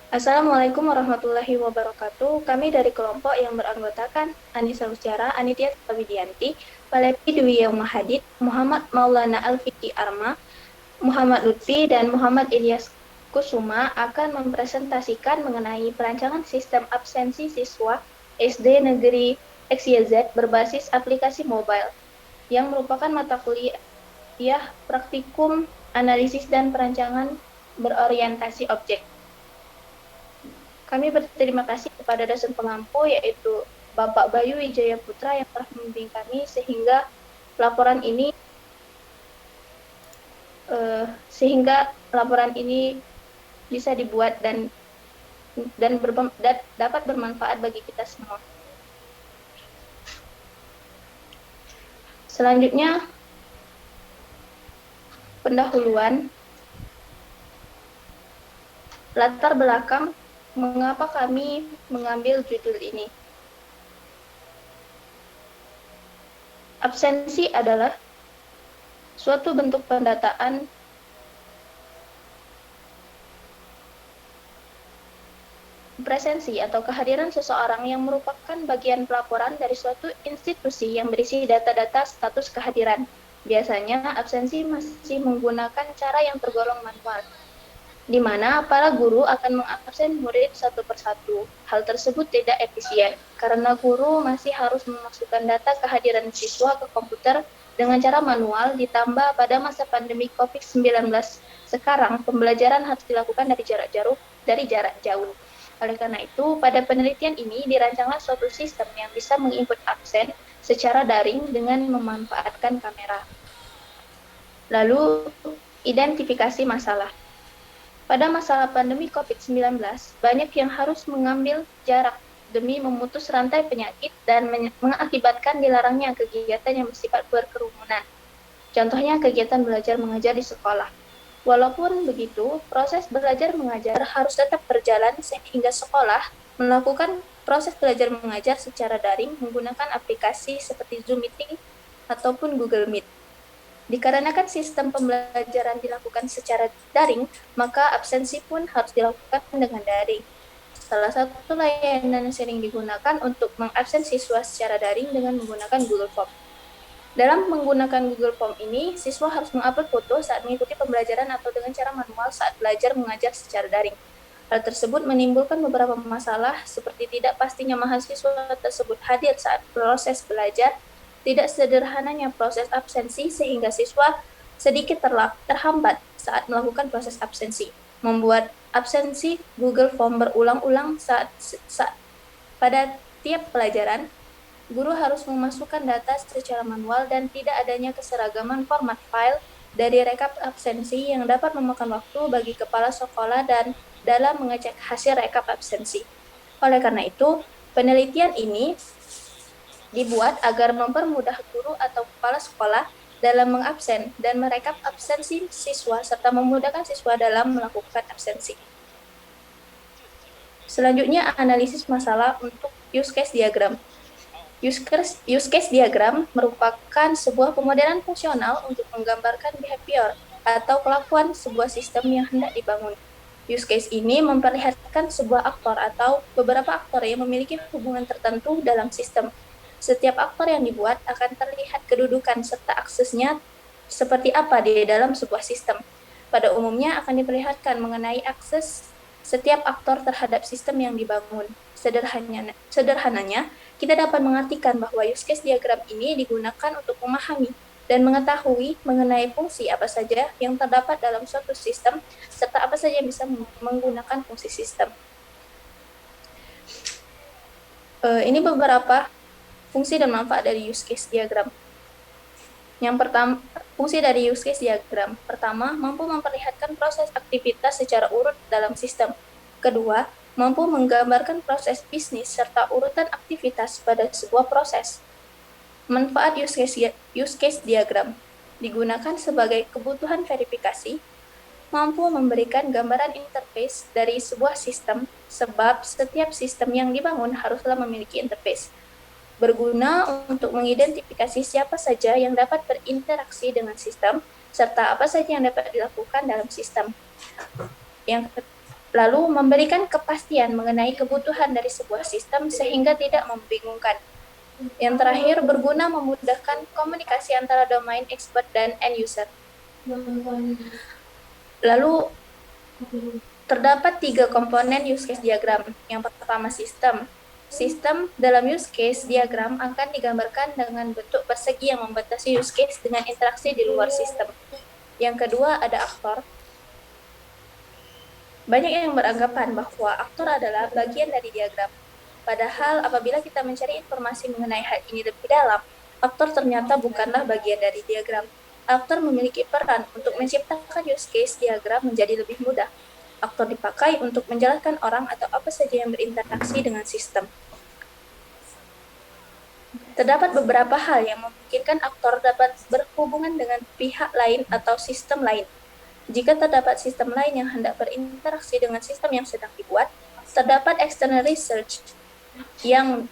Assalamualaikum warahmatullahi wabarakatuh. Kami dari kelompok yang beranggotakan Anissa Usjara, Anitya Widianti, Palepi Dwi Mahadid, Muhammad Maulana Alfiki Arma, Muhammad Lutfi, dan Muhammad Ilyas Kusuma akan mempresentasikan mengenai perancangan sistem absensi siswa SD Negeri XYZ berbasis aplikasi mobile yang merupakan mata kuliah praktikum analisis dan perancangan berorientasi objek. Kami berterima kasih kepada dosen pengampu yaitu Bapak Bayu Wijaya Putra yang telah membimbing kami sehingga laporan ini eh, sehingga laporan ini bisa dibuat dan dapat bermanfaat bagi kita semua. Selanjutnya pendahuluan latar belakang mengapa kami mengambil judul ini. Absensi adalah suatu bentuk pendataan presensi atau kehadiran seseorang yang merupakan bagian pelaporan dari suatu institusi yang berisi data-data status kehadiran. Biasanya absensi masih menggunakan cara yang tergolong manual, di mana para guru akan mengabsen murid satu persatu. Hal tersebut tidak efisien, karena guru masih harus memasukkan data kehadiran siswa ke komputer dengan cara manual, ditambah pada masa pandemi COVID-19. Sekarang, pembelajaran harus dilakukan dari jarak jauh. Oleh karena itu, pada penelitian ini dirancanglah suatu sistem yang bisa menginput absen secara daring dengan memanfaatkan kamera. Lalu, identifikasi masalah. Pada masalah pandemi COVID-19, banyak yang harus mengambil jarak demi memutus rantai penyakit dan mengakibatkan dilarangnya kegiatan yang bersifat berkerumunan. Contohnya kegiatan belajar mengajar di sekolah. Walaupun begitu, proses belajar mengajar harus tetap berjalan sehingga sekolah melakukan proses belajar mengajar secara daring menggunakan aplikasi seperti Zoom Meeting ataupun Google Meet. Dikarenakan sistem pembelajaran dilakukan secara daring, maka absensi pun harus dilakukan dengan daring. Salah satu layanan yang sering digunakan untuk mengabsen siswa secara daring dengan menggunakan Google Form. Dalam menggunakan Google Form ini, siswa harus mengupload foto saat mengikuti pembelajaran atau dengan cara manual saat belajar mengajar secara daring. Hal tersebut menimbulkan beberapa masalah seperti tidak pastinya mahasiswa tersebut hadir saat proses belajar, tidak sederhananya proses absensi sehingga siswa sedikit terhambat saat melakukan proses absensi. Membuat absensi Google Form berulang-ulang saat pada tiap pelajaran, guru harus memasukkan data secara manual dan tidak adanya keseragaman format file dari rekap absensi yang dapat memakan waktu bagi kepala sekolah dan dalam mengecek hasil rekap absensi. Oleh karena itu, penelitian ini dibuat agar mempermudah guru atau kepala sekolah dalam mengabsen dan merekap absensi siswa serta memudahkan siswa dalam melakukan absensi. Selanjutnya, analisis masalah untuk use case diagram. Use case diagram merupakan sebuah pemodelan fungsional untuk menggambarkan behavior atau kelakuan sebuah sistem yang hendak dibangun. Use case ini memperlihatkan sebuah aktor atau beberapa aktor yang memiliki hubungan tertentu dalam sistem. Setiap aktor yang dibuat akan terlihat kedudukan serta aksesnya seperti apa di dalam sebuah sistem. Pada umumnya akan diperlihatkan mengenai akses setiap aktor terhadap sistem yang dibangun. Sederhananya, kita dapat mengartikan bahwa use case diagram ini digunakan untuk memahami dan mengetahui mengenai fungsi apa saja yang terdapat dalam suatu sistem, serta apa saja yang bisa menggunakan fungsi sistem. Ini beberapa fungsi dan manfaat dari use case diagram. Yang pertama, fungsi dari use case diagram. Pertama, mampu memperlihatkan proses aktivitas secara urut dalam sistem. Kedua, mampu menggambarkan proses bisnis serta urutan aktivitas pada sebuah proses. Manfaat use case diagram digunakan sebagai kebutuhan verifikasi, mampu memberikan gambaran interface dari sebuah sistem, sebab setiap sistem yang dibangun haruslah memiliki interface. Berguna untuk mengidentifikasi siapa saja yang dapat berinteraksi dengan sistem, serta apa saja yang dapat dilakukan dalam sistem. Lalu memberikan kepastian mengenai kebutuhan dari sebuah sistem sehingga tidak membingungkan. Yang terakhir, berguna memudahkan komunikasi antara domain expert dan end user. Lalu terdapat 3 komponen use case diagram. Yang pertama, sistem. Sistem dalam use case diagram akan digambarkan dengan bentuk persegi yang membatasi use case dengan interaksi di luar sistem. Yang kedua, ada aktor. Banyak yang beranggapan bahwa aktor adalah bagian dari diagram. Padahal apabila kita mencari informasi mengenai hal ini lebih dalam, aktor ternyata bukanlah bagian dari diagram. Aktor memiliki peran untuk menciptakan use case diagram menjadi lebih mudah. Aktor dipakai untuk menjelaskan orang atau apa saja yang berinteraksi dengan sistem. Terdapat beberapa hal yang memungkinkan aktor dapat berhubungan dengan pihak lain atau sistem lain. Jika terdapat sistem lain yang hendak berinteraksi dengan sistem yang sedang dibuat, terdapat external research yang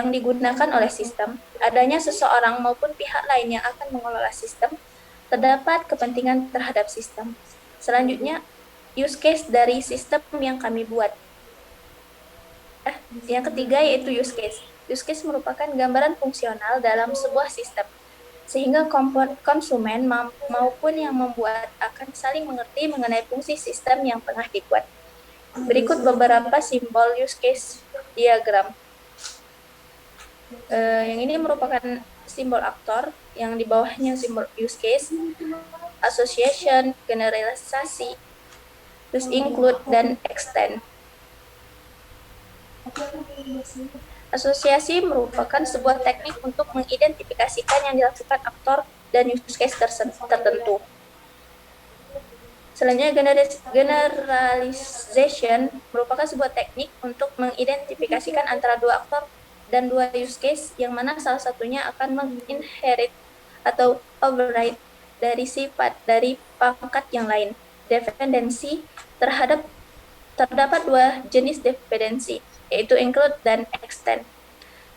digunakan oleh sistem, adanya seseorang maupun pihak lain yang akan mengelola sistem, terdapat kepentingan terhadap sistem. Selanjutnya, use case dari sistem yang kami buat. Yang ketiga yaitu use case. Use case merupakan gambaran fungsional dalam sebuah sistem, sehingga konsumen maupun yang membuat akan saling mengerti mengenai fungsi sistem yang tengah dibuat. Berikut beberapa simbol use case diagram. Yang ini merupakan simbol aktor, yang di bawahnya simbol use case, association, generalisasi, terus include, dan extend. Asosiasi merupakan sebuah teknik untuk mengidentifikasikan yang dilakukan aktor dan use case tertentu. Selanjutnya, generalization merupakan sebuah teknik untuk mengidentifikasikan antara dua aktor dan dua use case yang mana salah satunya akan menginherit atau override dari sifat dari pangkat yang lain. Dependensi terdapat dua jenis dependensi, yaitu include dan extend.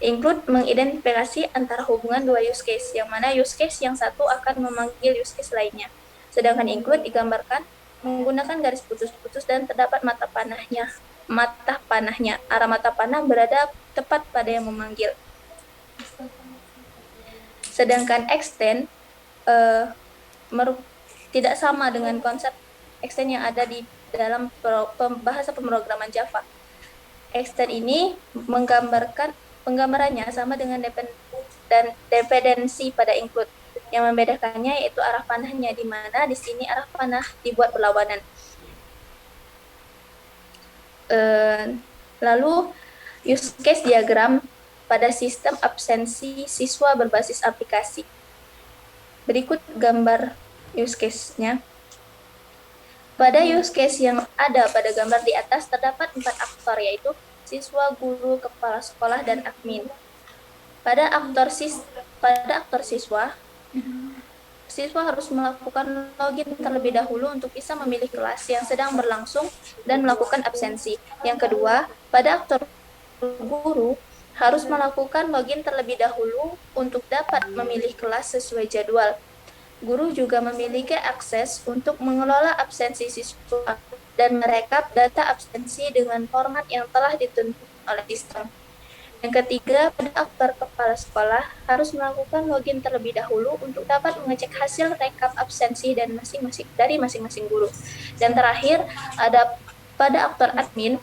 Include mengidentifikasi antara hubungan dua use case, yang mana use case yang satu akan memanggil use case lainnya. Sedangkan include digambarkan menggunakan garis putus-putus dan terdapat mata panahnya. Arah mata panah berada tepat pada yang memanggil. Sedangkan extend tidak sama dengan konsep extend yang ada di dalam bahasa pemrograman Java. Extend ini penggambarannya sama dengan dependensi pada include. Yang membedakannya yaitu arah panahnya, di mana di sini arah panah dibuat berlawanan. Lalu use case diagram pada sistem absensi siswa berbasis aplikasi. Berikut gambar use case-nya. Pada use case yang ada pada gambar di atas terdapat 4 aktor, yaitu siswa, guru, kepala sekolah, dan admin. Pada aktor siswa harus melakukan login terlebih dahulu untuk bisa memilih kelas yang sedang berlangsung dan melakukan absensi. Yang kedua, pada aktor guru harus melakukan login terlebih dahulu untuk dapat memilih kelas sesuai jadwal. Guru juga memiliki akses untuk mengelola absensi siswa dan merekap data absensi dengan format yang telah ditentukan oleh sistem. Yang ketiga, pada aktor kepala sekolah harus melakukan login terlebih dahulu untuk dapat mengecek hasil rekap absensi dan masing-masing guru. Dan terakhir, pada aktor admin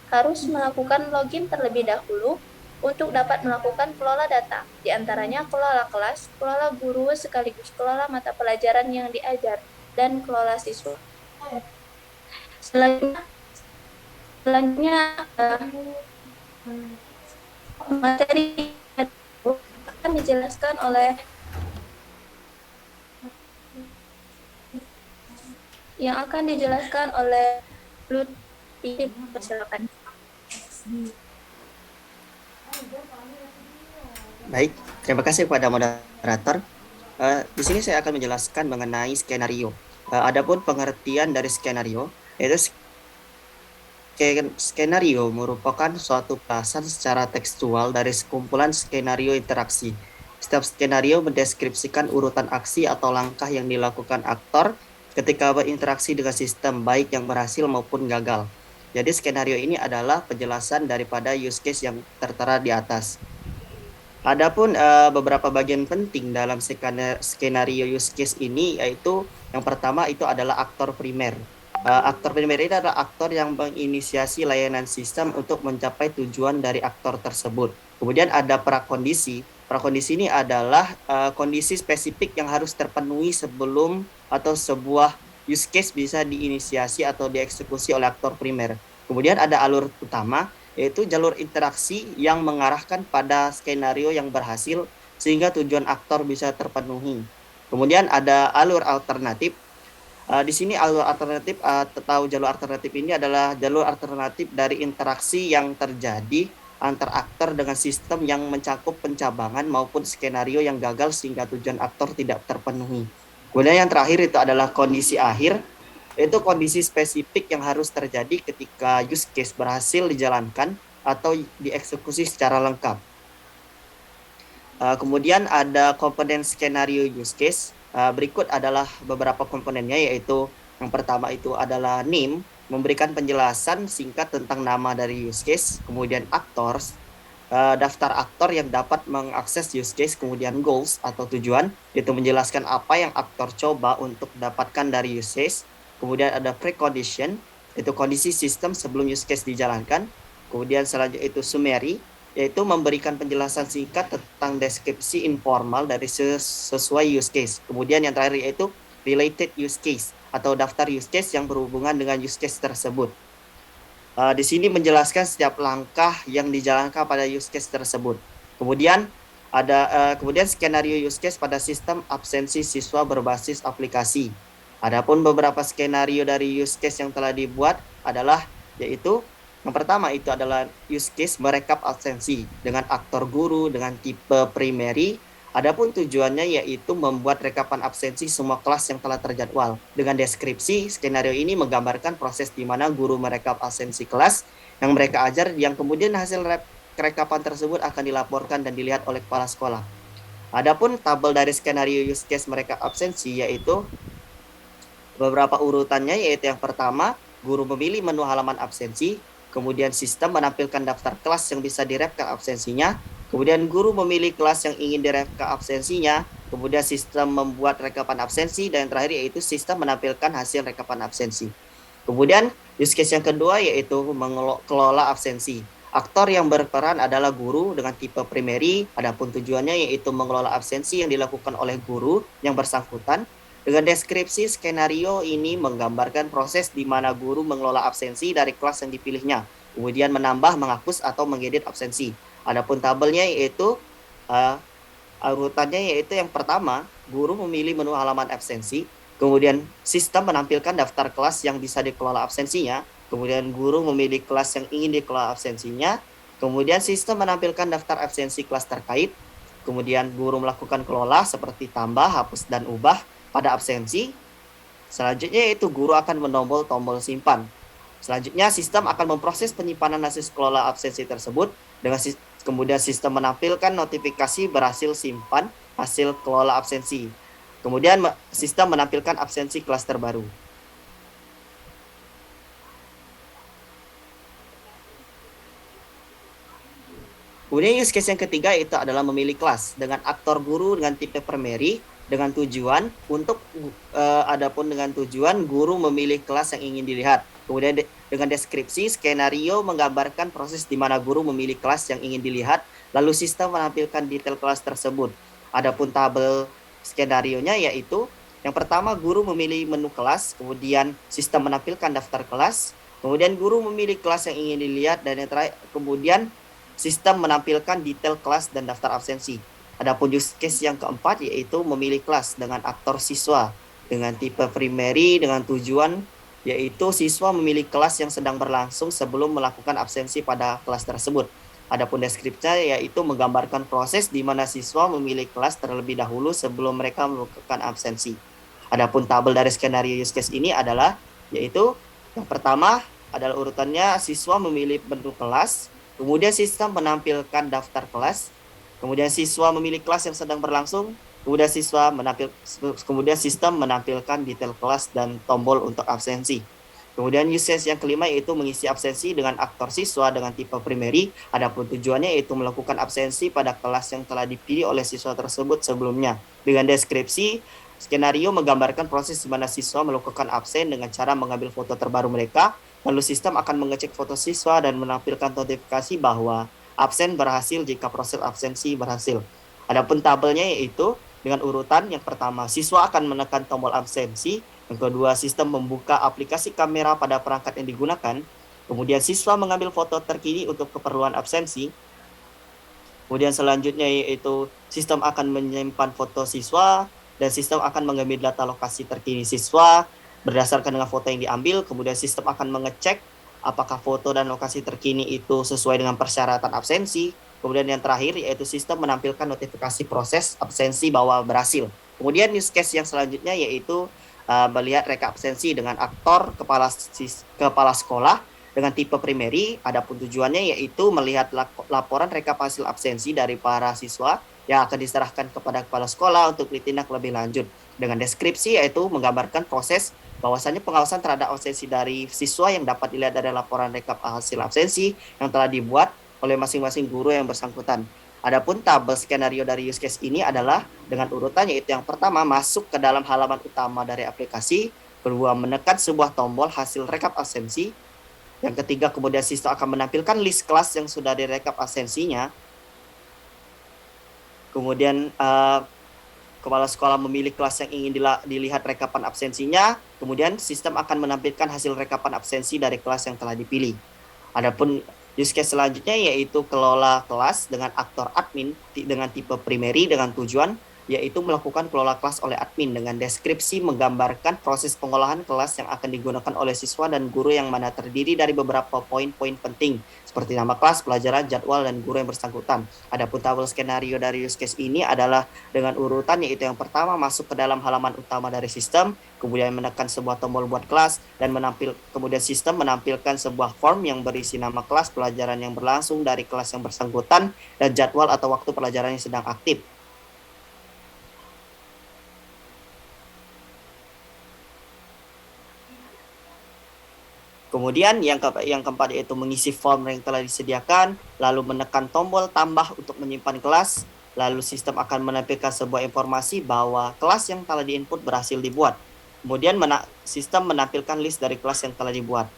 harus melakukan login terlebih dahulu untuk dapat melakukan kelola data, di antaranya kelola kelas, kelola guru sekaligus kelola mata pelajaran yang diajar, dan kelola siswa. Selanjutnya materi akan dijelaskan oleh Lutfi. Silakan. Baik, terima kasih kepada moderator. Di sini saya akan menjelaskan mengenai skenario. Adapun pengertian dari skenario, yaitu skenario merupakan suatu pembahasan secara tekstual dari sekumpulan skenario interaksi. Setiap skenario mendeskripsikan urutan aksi atau langkah yang dilakukan aktor ketika berinteraksi dengan sistem, baik yang berhasil maupun gagal. Jadi skenario ini adalah penjelasan daripada use case yang tertera di atas. Adapun beberapa bagian penting dalam skenario use case ini, yaitu yang pertama itu adalah aktor primer. Aktor primer ini adalah aktor yang menginisiasi layanan sistem untuk mencapai tujuan dari aktor tersebut. Kemudian ada prakondisi. Prakondisi ini adalah kondisi spesifik yang harus terpenuhi sebelum atau sebuah use case bisa diinisiasi atau dieksekusi oleh aktor primer. Kemudian ada alur utama, yaitu jalur interaksi yang mengarahkan pada skenario yang berhasil sehingga tujuan aktor bisa terpenuhi. Kemudian ada alur alternatif. Di sini alur alternatif atau jalur alternatif ini adalah jalur alternatif dari interaksi yang terjadi antar aktor dengan sistem yang mencakup pencabangan maupun skenario yang gagal sehingga tujuan aktor tidak terpenuhi. Kemudian yang terakhir itu adalah kondisi akhir, yaitu kondisi spesifik yang harus terjadi ketika use case berhasil dijalankan atau dieksekusi secara lengkap. Kemudian ada komponen skenario use case. Berikut adalah beberapa komponennya, yaitu yang pertama itu adalah name, memberikan penjelasan singkat tentang nama dari use case. Kemudian actors, daftar aktor yang dapat mengakses use case. Kemudian goals atau tujuan, itu menjelaskan apa yang aktor coba untuk dapatkan dari use case. Kemudian ada precondition, itu kondisi sistem sebelum use case dijalankan. Kemudian selanjutnya itu summary, yaitu memberikan penjelasan singkat tentang deskripsi informal dari sesuai use case. Kemudian yang terakhir yaitu related use case atau daftar use case yang berhubungan dengan use case tersebut. Di sini menjelaskan setiap langkah yang dijalankan pada use case tersebut. Kemudian ada kemudian skenario use case pada sistem absensi siswa berbasis aplikasi. Adapun beberapa skenario dari use case yang telah dibuat adalah yaitu yang pertama itu adalah use case merekap absensi dengan aktor guru dengan tipe primary. Adapun tujuannya yaitu membuat rekapan absensi semua kelas yang telah terjadwal. Dengan deskripsi, skenario ini menggambarkan proses di mana guru merekap absensi kelas yang mereka ajar, yang kemudian hasil rekapan tersebut akan dilaporkan dan dilihat oleh kepala sekolah. Adapun tabel dari skenario use case merekap absensi yaitu beberapa urutannya, yaitu yang pertama, guru memilih menu halaman absensi. Kemudian sistem menampilkan daftar kelas yang bisa direpkan absensinya. Kemudian guru memilih kelas yang ingin direpkan absensinya. Kemudian sistem membuat rekapan absensi. Dan yang terakhir yaitu sistem menampilkan hasil rekapan absensi. Kemudian use case yang kedua yaitu mengelola absensi. Aktor yang berperan adalah guru dengan tipe primary. Adapun tujuannya yaitu mengelola absensi yang dilakukan oleh guru yang bersangkutan. Dengan deskripsi, skenario ini menggambarkan proses di mana guru mengelola absensi dari kelas yang dipilihnya, kemudian menambah, menghapus, atau mengedit absensi. Adapun tabelnya yaitu urutannya yaitu yang pertama, guru memilih menu halaman absensi, kemudian sistem menampilkan daftar kelas yang bisa dikelola absensinya, kemudian guru memilih kelas yang ingin dikelola absensinya, kemudian sistem menampilkan daftar absensi kelas terkait, kemudian guru melakukan kelola seperti tambah, hapus, dan ubah pada absensi. Selanjutnya yaitu guru akan menombol tombol simpan. Selanjutnya sistem akan memproses penyimpanan hasil kelola absensi tersebut dengan kemudian sistem menampilkan notifikasi berhasil simpan hasil kelola absensi. Kemudian sistem menampilkan absensi kelas terbaru. Kemudian use case yang ketiga itu adalah memilih kelas dengan aktor guru dengan tipe primary. Dengan tujuan untuk adapun dengan tujuan guru memilih kelas yang ingin dilihat. Kemudian dengan deskripsi, skenario menggambarkan proses di mana guru memilih kelas yang ingin dilihat, lalu sistem menampilkan detail kelas tersebut. Adapun tabel skenarionya yaitu yang pertama, guru memilih menu kelas, kemudian sistem menampilkan daftar kelas, kemudian guru memilih kelas yang ingin dilihat, dan yang terakhir kemudian sistem menampilkan detail kelas dan daftar absensi. Adapun use case yang keempat yaitu memilih kelas dengan aktor siswa dengan tipe primary dengan tujuan yaitu siswa memilih kelas yang sedang berlangsung sebelum melakukan absensi pada kelas tersebut. Adapun deskripsinya yaitu menggambarkan proses di mana siswa memilih kelas terlebih dahulu sebelum mereka melakukan absensi. Adapun tabel dari skenario use case ini adalah yaitu yang pertama adalah urutannya siswa memilih menu kelas, kemudian sistem menampilkan daftar kelas, kemudian siswa memilih kelas yang sedang berlangsung, Kemudian sistem menampilkan detail kelas dan tombol untuk absensi. Kemudian use case yang kelima yaitu mengisi absensi dengan aktor siswa dengan tipe primary. Adapun tujuannya yaitu melakukan absensi pada kelas yang telah dipilih oleh siswa tersebut sebelumnya. Dengan deskripsi, skenario menggambarkan proses di mana siswa melakukan absen dengan cara mengambil foto terbaru mereka. Lalu sistem akan mengecek foto siswa dan menampilkan notifikasi bahwa absen berhasil jika proses absensi berhasil. Adapun tabelnya yaitu dengan urutan yang pertama, siswa akan menekan tombol absensi. Yang kedua, sistem membuka aplikasi kamera pada perangkat yang digunakan. Kemudian siswa mengambil foto terkini untuk keperluan absensi. Kemudian selanjutnya yaitu sistem akan menyimpan foto siswa dan sistem akan mengambil data lokasi terkini siswa berdasarkan dengan foto yang diambil. Kemudian sistem akan mengecek apakah foto dan lokasi terkini itu sesuai dengan persyaratan absensi. Kemudian yang terakhir yaitu sistem menampilkan notifikasi proses absensi bahwa berhasil. Kemudian use case yang selanjutnya yaitu melihat reka absensi dengan aktor kepala sekolah dengan tipe primary. Adapun tujuannya yaitu melihat laporan rekap hasil absensi dari para siswa yang akan diserahkan kepada kepala sekolah untuk ditindak lebih lanjut. Dengan deskripsi yaitu menggambarkan proses bahwasanya pengawasan terhadap absensi dari siswa yang dapat dilihat dari laporan rekap hasil absensi yang telah dibuat oleh masing-masing guru yang bersangkutan. Adapun tabel skenario dari use case ini adalah dengan urutan yaitu yang pertama masuk ke dalam halaman utama dari aplikasi, kedua menekan sebuah tombol hasil rekap absensi, yang ketiga kemudian siswa akan menampilkan list kelas yang sudah direkap absensinya, kemudian kepala sekolah memilih kelas yang ingin dilihat rekapan absensinya, kemudian sistem akan menampilkan hasil rekapan absensi dari kelas yang telah dipilih. Adapun use case selanjutnya yaitu kelola kelas dengan aktor admin dengan tipe primary dengan tujuan yaitu melakukan kelola kelas oleh admin dengan deskripsi menggambarkan proses pengolahan kelas yang akan digunakan oleh siswa dan guru yang mana terdiri dari beberapa poin-poin penting seperti nama kelas, pelajaran, jadwal, dan guru yang bersangkutan. Adapun tabel skenario dari use case ini adalah dengan urutan yaitu yang pertama masuk ke dalam halaman utama dari sistem, kemudian menekan sebuah tombol buat kelas, dan kemudian sistem menampilkan sebuah form yang berisi nama kelas, pelajaran yang berlangsung dari kelas yang bersangkutan, dan jadwal atau waktu pelajaran yang sedang aktif. Kemudian yang keempat yaitu mengisi form yang telah disediakan, lalu menekan tombol tambah untuk menyimpan kelas, lalu sistem akan menampilkan sebuah informasi bahwa kelas yang telah diinput berhasil dibuat. Kemudian sistem menampilkan list dari kelas yang telah dibuat.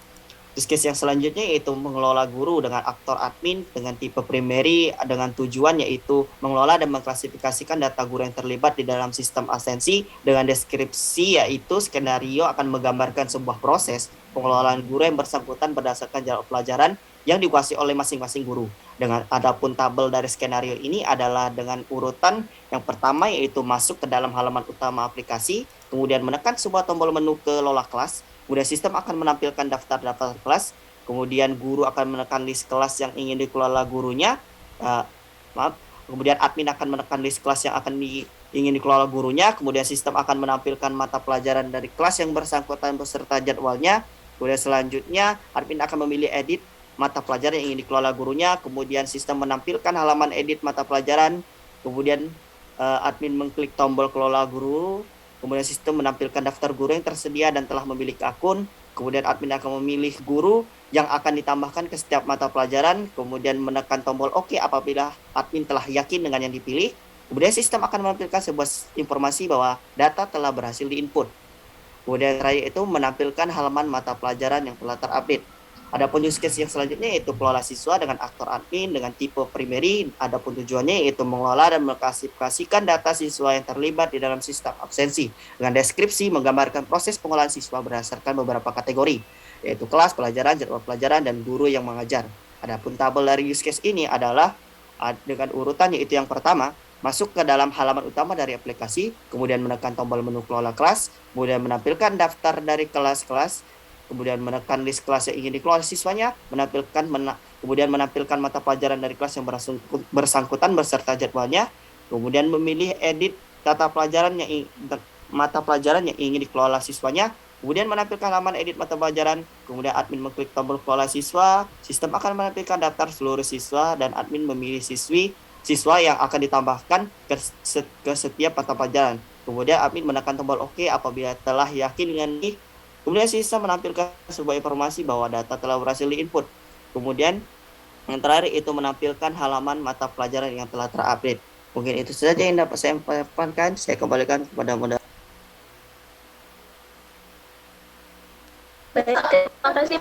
Use case yang selanjutnya yaitu mengelola guru dengan aktor admin dengan tipe primary dengan tujuan yaitu mengelola dan mengklasifikasikan data guru yang terlibat di dalam sistem absensi dengan deskripsi yaitu skenario akan menggambarkan sebuah proses pengelolaan guru yang bersangkutan berdasarkan jadwal pelajaran yang dikuasai oleh masing-masing guru. Dengan adapun tabel dari skenario ini adalah dengan urutan yang pertama yaitu masuk ke dalam halaman utama aplikasi, kemudian menekan sebuah tombol menu kelola kelas. Kemudian sistem akan menampilkan daftar-daftar kelas, kemudian guru akan menekan list kelas yang ingin dikelola gurunya, kemudian admin akan menekan list kelas yang ingin dikelola gurunya, kemudian sistem akan menampilkan mata pelajaran dari kelas yang bersangkutan beserta jadwalnya, kemudian selanjutnya admin akan memilih edit mata pelajaran yang ingin dikelola gurunya, kemudian sistem menampilkan halaman edit mata pelajaran, kemudian admin mengklik tombol kelola guru, kemudian sistem menampilkan daftar guru yang tersedia dan telah memiliki akun. Kemudian admin akan memilih guru yang akan ditambahkan ke setiap mata pelajaran. Kemudian menekan tombol OK apabila admin telah yakin dengan yang dipilih. Kemudian sistem akan menampilkan sebuah informasi bahwa data telah berhasil diinput. Kemudian terakhir itu menampilkan halaman mata pelajaran yang telah terupdate. Adapun use case yang selanjutnya yaitu kelola siswa dengan aktor admin dengan tipe primary. Adapun tujuannya yaitu mengelola dan mengklasifikasikan data siswa yang terlibat di dalam sistem absensi dengan deskripsi menggambarkan proses pengolahan siswa berdasarkan beberapa kategori yaitu kelas, pelajaran, jadwal pelajaran, dan guru yang mengajar. Adapun tabel dari use case ini adalah dengan urutan yaitu yang pertama masuk ke dalam halaman utama dari aplikasi, kemudian menekan tombol menu kelola kelas, kemudian menampilkan daftar dari kelas-kelas, kemudian menekan list kelas yang ingin dikelola siswanya, kemudian menampilkan mata pelajaran dari kelas yang bersangkutan beserta jadwalnya, kemudian memilih edit mata pelajaran yang ingin dikelola siswanya, kemudian menampilkan halaman edit mata pelajaran, kemudian admin mengklik tombol kelola siswa, sistem akan menampilkan daftar seluruh siswa dan admin memilih siswi siswa yang akan ditambahkan ke setiap mata pelajaran. Kemudian admin menekan tombol OK apabila telah yakin dengan ini. Kemudian siswa menampilkan sebuah informasi bahwa data telah berhasil diinput. Kemudian yang terakhir itu menampilkan halaman mata pelajaran yang telah terupdate. Mungkin itu saja yang dapat saya sampaikan. Saya kembalikan kepada moderator. Baik, terima kasih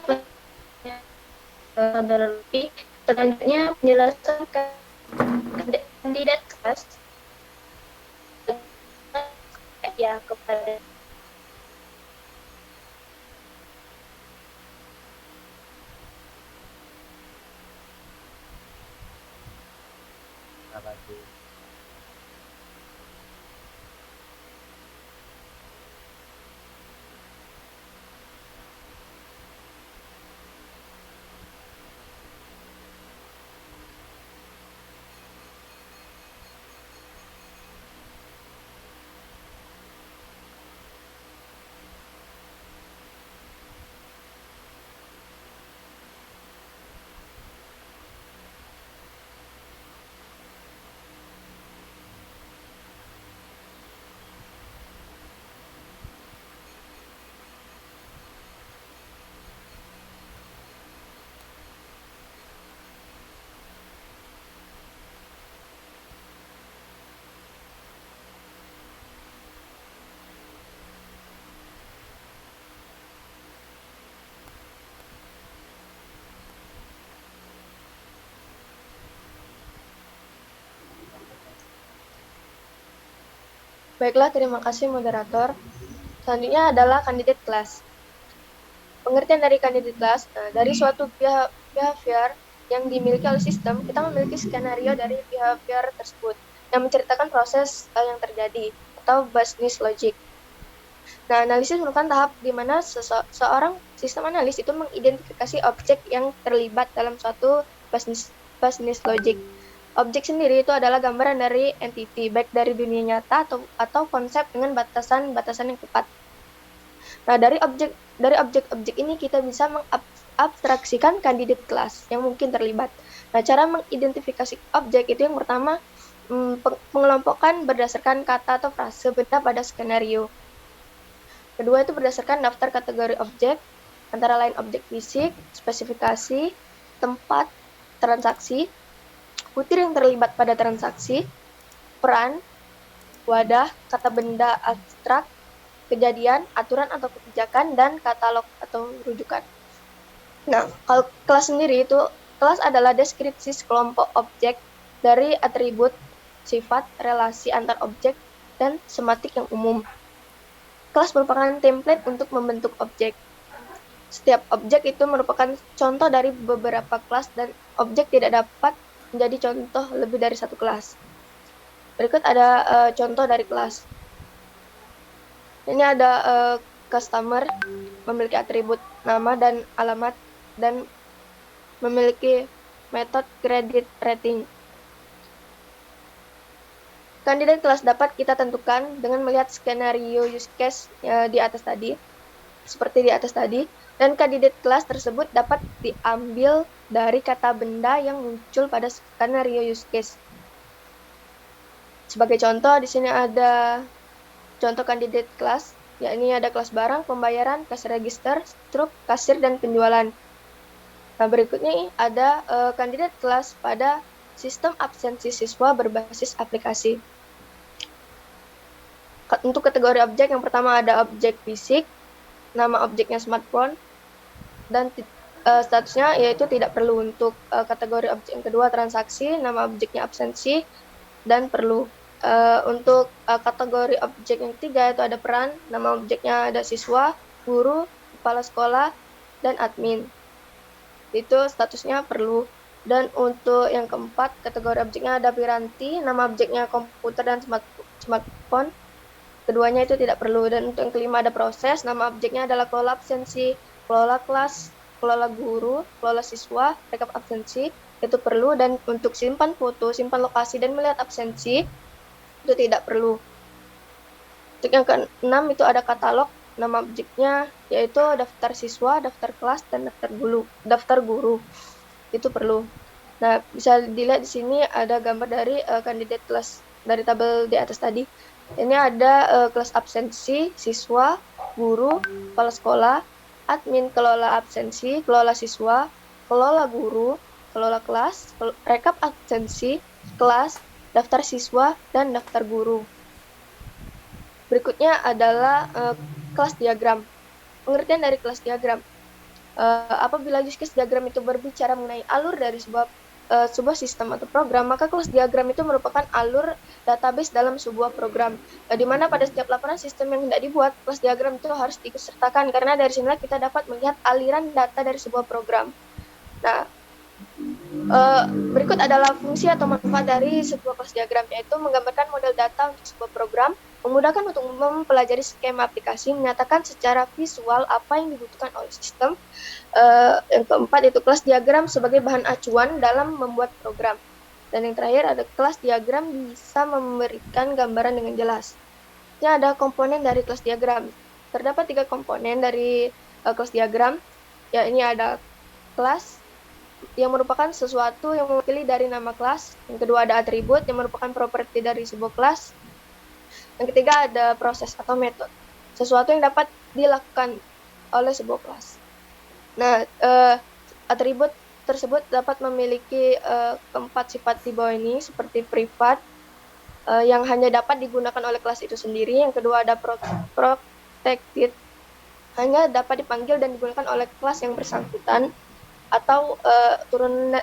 Saudara Lutfi. Selanjutnya penjelasan kandidat kelas ya kepada Baiklah, terima kasih moderator. Selanjutnya adalah kandidat kelas. Pengertian dari kandidat kelas, dari suatu behavior yang dimiliki oleh sistem, kita memiliki skenario dari behavior tersebut yang menceritakan proses yang terjadi atau business logic. Nah, analisis merupakan tahap di mana seorang sistem analis itu mengidentifikasi objek yang terlibat dalam suatu business logic. Objek sendiri itu adalah gambaran dari entity, baik dari dunia nyata atau konsep dengan batasan-batasan yang tepat. Nah, dari objek-objek ini kita bisa mengabstraksikan kandidat kelas yang mungkin terlibat. Nah, cara mengidentifikasi objek itu yang pertama, pengelompokkan berdasarkan kata atau frase benda pada skenario. Kedua itu berdasarkan daftar kategori objek, antara lain objek fisik, spesifikasi, tempat, transaksi, butir yang terlibat pada transaksi, peran, wadah, kata benda abstrak, kejadian, aturan atau kebijakan, dan katalog atau rujukan. Nah, kalau kelas sendiri itu, kelas adalah deskripsi kelompok objek dari atribut, sifat, relasi antar objek, dan sematik yang umum. Kelas merupakan template untuk membentuk objek. Setiap objek itu merupakan contoh dari beberapa kelas dan objek tidak dapat menjadi contoh lebih dari satu kelas. Berikut ada contoh dari kelas. Ini ada customer, memiliki atribut nama dan alamat, dan memiliki metode credit rating. Kandidat kelas dapat kita tentukan dengan melihat skenario use case di atas tadi, seperti di atas tadi, dan kandidat kelas tersebut dapat diambil dari kata benda yang muncul pada skenario use case. Sebagai contoh, di sini ada contoh kandidat kelas, yakni ada kelas barang, pembayaran, cash register, struk, kasir, dan penjualan. Nah, berikutnya ada kandidat kelas pada sistem absensi siswa berbasis aplikasi. Untuk kategori objek, yang pertama ada objek fisik, nama objeknya smartphone, dan statusnya yaitu tidak perlu. Untuk kategori objek yang kedua transaksi, nama objeknya absensi dan perlu. Untuk kategori objek yang ketiga itu ada peran, nama objeknya ada siswa, guru, kepala sekolah, dan admin. Itu statusnya perlu. Dan untuk yang keempat, kategori objeknya ada piranti, nama objeknya komputer dan smartphone. Keduanya itu tidak perlu. Dan untuk yang kelima ada proses, nama objeknya adalah kelola absensi, kelola kelas, kelola guru, kelola siswa, rekap absensi, itu perlu. Dan untuk simpan foto, simpan lokasi, dan melihat absensi, itu tidak perlu. Untuk yang keenam itu ada katalog, nama objeknya yaitu daftar siswa, daftar kelas, dan daftar guru. Itu perlu. Nah, bisa dilihat di sini ada gambar dari kandidat kelas dari tabel di atas tadi. Ini ada kelas absensi, siswa, guru, kepala sekolah, admin kelola absensi, kelola siswa, kelola guru, kelola kelas, rekap absensi, kelas, daftar siswa, dan daftar guru. Berikutnya adalah kelas diagram. Pengertian dari kelas diagram. Apabila use case diagram itu berbicara mengenai alur dari sebuah sistem atau program, maka kelas diagram itu merupakan alur database dalam sebuah program. Di mana pada setiap laporan sistem yang hendak dibuat, kelas diagram itu harus diikutsertakan karena dari sinilah kita dapat melihat aliran data dari sebuah program. Nah, berikut adalah fungsi atau manfaat dari sebuah kelas diagram, yaitu menggambarkan model data untuk sebuah program, memudahkan untuk mempelajari skema aplikasi, menyatakan secara visual apa yang dibutuhkan oleh sistem. Yang keempat itu kelas diagram sebagai bahan acuan dalam membuat program. Dan yang terakhir ada kelas diagram bisa memberikan gambaran dengan jelas. Ini ada komponen dari kelas diagram. Terdapat 3 komponen dari kelas diagram. Ya, ini ada kelas yang merupakan sesuatu yang mewakili dari nama kelas. Yang kedua ada atribut yang merupakan properti dari sebuah kelas. Yang ketiga ada proses atau metode, sesuatu yang dapat dilakukan oleh sebuah kelas. Nah, atribut tersebut dapat memiliki keempat sifat di bawah ini, seperti privat, yang hanya dapat digunakan oleh kelas itu sendiri. Yang kedua ada protected, hanya dapat dipanggil dan digunakan oleh kelas yang bersangkutan atau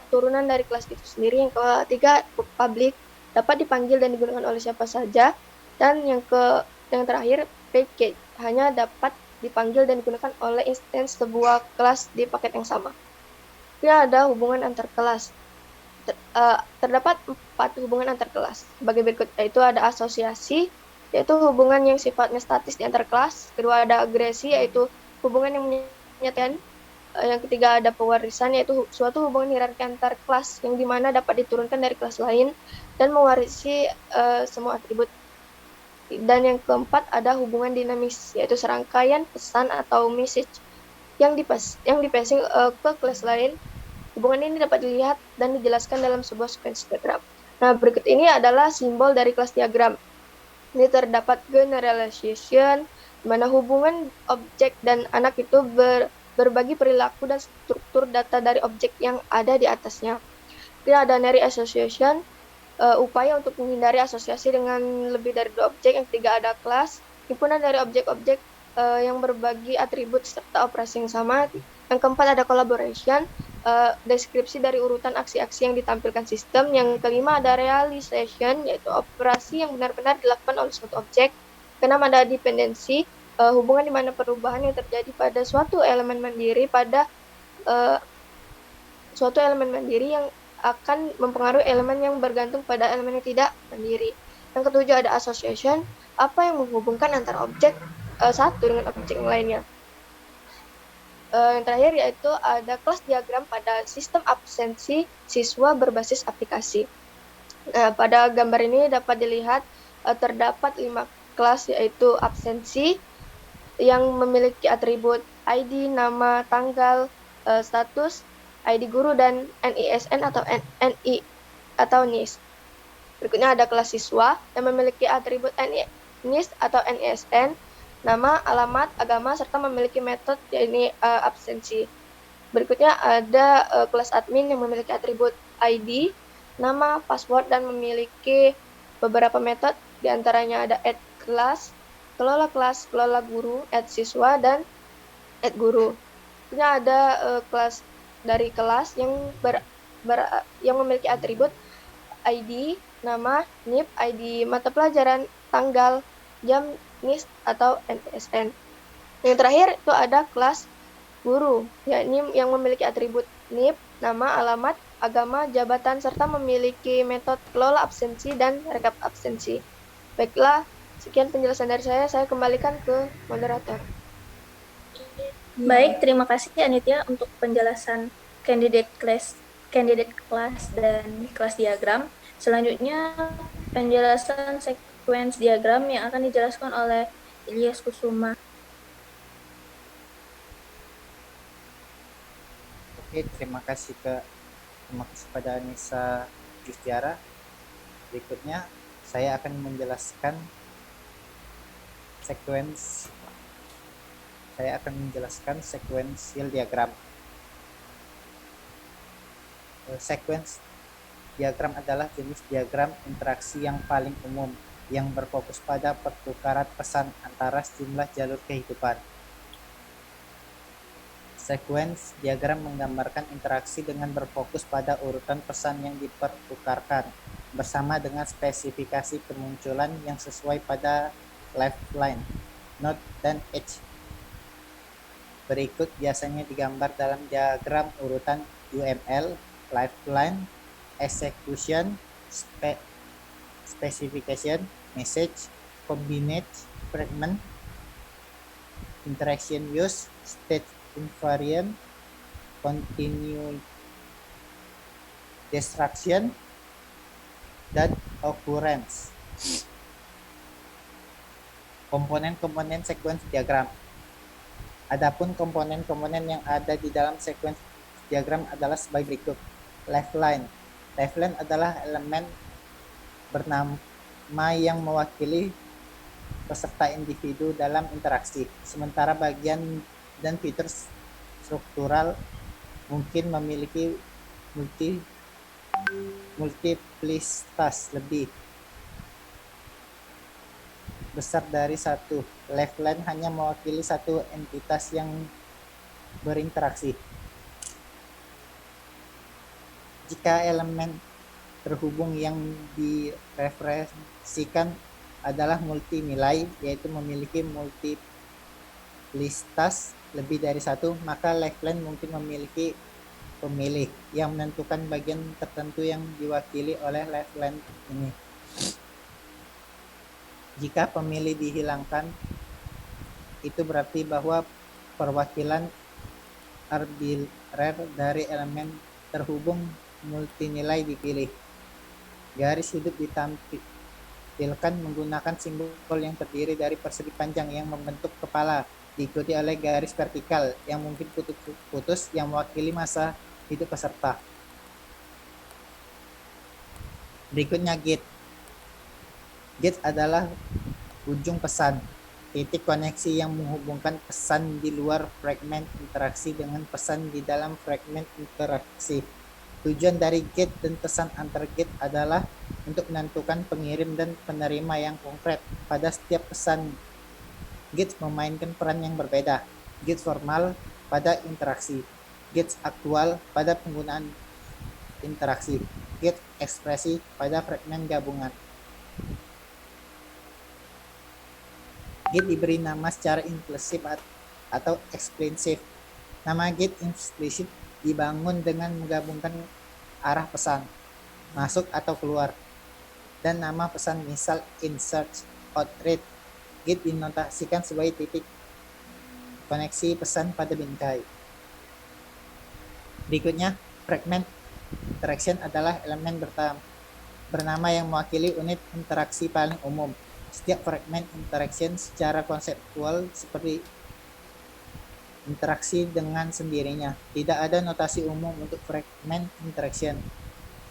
turunan dari kelas itu sendiri. Yang ketiga public, dapat dipanggil dan digunakan oleh siapa saja. Dan yang terakhir package, hanya dapat dipanggil dan digunakan oleh instance sebuah kelas di paket yang sama. Ini ada hubungan antar kelas. Terdapat 4 hubungan antar kelas sebagai berikut, yaitu ada asosiasi, yaitu hubungan yang sifatnya statis di antar kelas. Kedua ada agresi, yaitu hubungan yang menyatakan. Yang ketiga ada pewarisan, yaitu suatu hubungan hierarki antar kelas yang dimana dapat diturunkan dari kelas lain dan mewarisi semua atribut. Dan yang keempat ada hubungan dinamis, yaitu serangkaian pesan atau message yang dipassing ke kelas lain. Hubungan ini dapat dilihat dan dijelaskan dalam sebuah sequence diagram. Nah, berikut ini adalah simbol dari kelas diagram. Ini terdapat generalization, di mana hubungan objek dan anak itu berbagi perilaku dan struktur data dari objek yang ada di atasnya. Kemudian ada Naive Association, upaya untuk menghindari asosiasi dengan lebih dari 2 objek. Yang ketiga ada kelas, himpunan dari objek-objek yang berbagi atribut serta operasi yang sama. Yang keempat ada collaboration, deskripsi dari urutan aksi-aksi yang ditampilkan sistem. Yang kelima ada realization, yaitu operasi yang benar-benar dilakukan oleh suatu objek. Keenam ada dependency, hubungan di mana perubahan yang terjadi pada suatu elemen mandiri yang akan mempengaruhi elemen yang bergantung pada elemen yang tidak mandiri. Yang ketujuh ada association, apa yang menghubungkan antara objek satu dengan objek yang lainnya. Yang terakhir yaitu ada kelas diagram pada sistem absensi siswa berbasis aplikasi. Pada gambar ini dapat dilihat terdapat 5 kelas, yaitu absensi yang memiliki atribut ID, nama, tanggal, status, ID guru, dan NISN atau NI atau NIS. Berikutnya ada kelas siswa yang memiliki atribut NIS atau NISN, nama, alamat, agama, serta memiliki metode yaitu absensi. Berikutnya ada kelas admin yang memiliki atribut ID, nama, password, dan memiliki beberapa metode, diantaranya ada add kelas, kelola guru, add siswa, dan add guru. Berikutnya ada kelas dari kelas yang yang memiliki atribut ID, nama, NIP, ID mata pelajaran, tanggal, jam, NIS atau NSN. Yang terakhir itu ada kelas guru, yakni yang memiliki atribut NIP, nama, alamat, agama, jabatan, serta memiliki metode kelola absensi dan rekap absensi. Baiklah, sekian penjelasan dari saya kembalikan ke moderator. Baik, terima kasih Anitya untuk penjelasan candidate class dan kelas diagram. Selanjutnya penjelasan sequence diagram yang akan dijelaskan oleh Ilyas Kusuma. Oke, terima kasih Kak. Terima kasih pada Anissa Justiara. Berikutnya saya akan menjelaskan sequential diagram. Sequence diagram adalah jenis diagram interaksi yang paling umum yang berfokus pada pertukaran pesan antara sejumlah jalur kehidupan. Sequence diagram menggambarkan interaksi dengan berfokus pada urutan pesan yang dipertukarkan bersama dengan spesifikasi kemunculan yang sesuai pada lifeline, node, dan edge. Berikut biasanya digambar dalam diagram urutan UML, lifeline, execution, specification, message, combinate, fragment, interaction use, state invariant, continue destruction, dan occurrence. Komponen-komponen sequence diagram. Adapun komponen-komponen yang ada di dalam sequence diagram adalah sebagai berikut. Lifeline. Lifeline adalah elemen bernama yang mewakili peserta individu dalam interaksi. Sementara bagian dan fitur struktural mungkin memiliki multiplicitas lebih besar dari satu. Lifeline hanya mewakili satu entitas yang berinteraksi. Jika elemen terhubung yang direferensikan adalah multinilai, yaitu memiliki multiplicitas lebih dari satu, maka lifeline mungkin memiliki pemilih yang menentukan bagian tertentu yang diwakili oleh lifeline ini. Jika pemilih dihilangkan, itu berarti bahwa perwakilan arbitrer dari elemen terhubung multinilai dipilih. Garis hidup ditampilkan menggunakan simbol yang terdiri dari persegi panjang yang membentuk kepala, diikuti oleh garis vertikal yang mungkin putus yang mewakili masa hidup peserta. Berikutnya gate. Gate adalah ujung pesan, titik koneksi yang menghubungkan pesan di luar fragmen interaksi dengan pesan di dalam fragmen interaksi. Tujuan dari gate dan pesan antar gate adalah untuk menentukan pengirim dan penerima yang konkret pada setiap pesan. Gates memainkan peran yang berbeda. Gates formal pada interaksi, gates aktual pada penggunaan interaksi, gate ekspresi pada fragmen gabungan. Gate diberi nama secara implisif atau eksplisif. Nama gate implisif dibangun dengan menggabungkan arah pesan, masuk atau keluar, dan nama pesan, misal insert, outread. Gate dinotasikan sebagai titik koneksi pesan pada bingkai. Berikutnya, fragment interaction adalah elemen bernama yang mewakili unit interaksi paling umum. Setiap fragment interaction secara konseptual seperti interaksi dengan sendirinya. Tidak ada notasi umum untuk fragment interaction.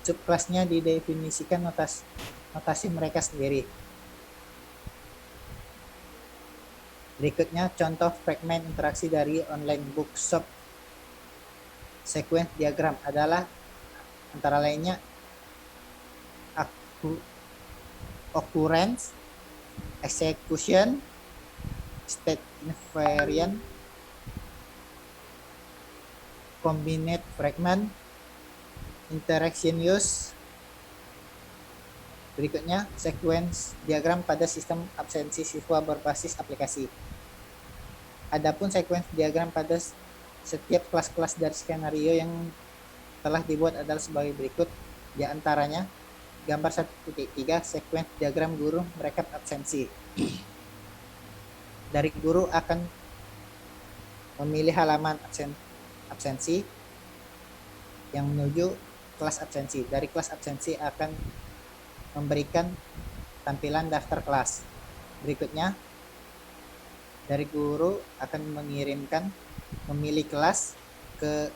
Subkelasnya didefinisikan notasi mereka sendiri. Berikutnya contoh fragment interaksi dari online bookshop. Sequence diagram adalah antara lainnya occurrence, execution, state invariant, combinate fragment, interaction use. Berikutnya, sequence diagram pada sistem absensi siswa berbasis aplikasi. Adapun sequence diagram pada setiap kelas-kelas dari skenario yang telah dibuat adalah sebagai berikut. Di antaranya, gambar 1.3, sequence diagram guru merekap absensi. Dari guru akan memilih halaman absensi yang menuju kelas absensi. Dari kelas absensi akan memberikan tampilan daftar kelas. Berikutnya, dari guru akan memilih kelas ke